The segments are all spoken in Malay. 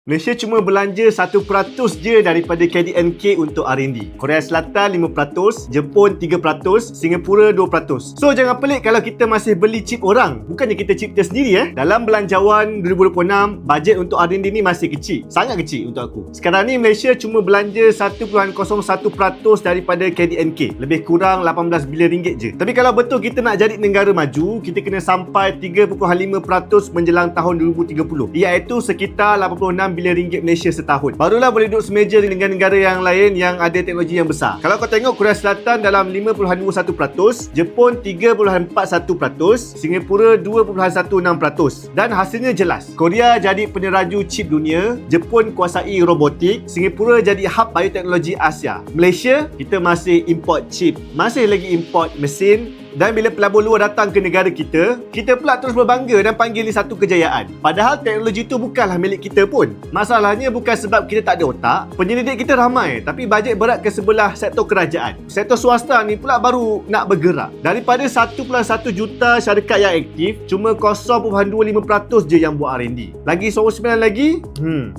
Malaysia cuma belanja 1% je daripada KDNK untuk R&D. Korea Selatan 5%, Jepun 3%, Singapura 2%. So jangan pelik kalau kita masih beli chip orang. Bukannya kita cipta sendiri Dalam belanjawan 2026, bajet untuk R&D ni masih kecil. Sangat kecil untuk aku. Sekarang ni Malaysia cuma belanja 1.01% daripada KDNK. Lebih kurang 18 bilion ringgit je. Tapi kalau betul kita nak jadi negara maju, kita kena sampai 3.5% menjelang tahun 2030. Iaitu sekitar 86 bilion ringgit Malaysia setahun. Barulah boleh duduk semeja dengan negara yang lain yang ada teknologi yang besar. Kalau kau tengok Korea Selatan dalam 5.21%, Jepun 3.41%, Singapura 2.16%. Dan hasilnya jelas. Korea jadi peneraju chip dunia, Jepun kuasai robotik, Singapura jadi hub bioteknologi Asia. Malaysia, kita masih import chip, masih lagi import mesin. Dan bila pelabur luar datang ke negara kita pula terus berbangga dan panggil ni satu kejayaan. Padahal teknologi tu bukanlah milik kita pun. Masalahnya bukan sebab kita tak ada otak. Penyelidik kita ramai, tapi bajet berat ke sebelah sektor kerajaan. Sektor swasta ni pula baru nak bergerak. Daripada 1.1 juta syarikat yang aktif, cuma 0.25% je yang buat R&D. Lagi 99 lagi,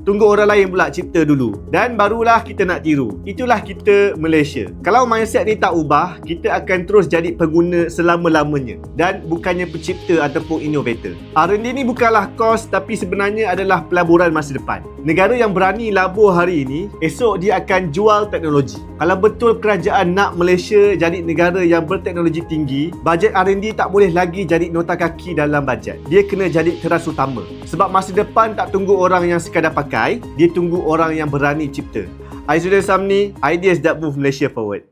tunggu orang lain pula cipta dulu. Dan barulah kita nak tiru. Itulah kita Malaysia. Kalau mindset ni tak ubah, kita akan terus jadi pengguna selama-lamanya dan bukannya pencipta ataupun innovator. R&D ni bukanlah kos, tapi sebenarnya adalah pelaburan masa depan. Negara yang berani labur hari ini, esok dia akan jual teknologi. Kalau betul kerajaan nak Malaysia jadi negara yang berteknologi tinggi, bajet R&D tak boleh lagi jadi nota kaki dalam bajet. Dia kena jadi teras utama. Sebab masa depan tak tunggu orang yang sekadar pakai, dia tunggu orang yang berani cipta. Aizudin Samni, Ideas that move Malaysia forward.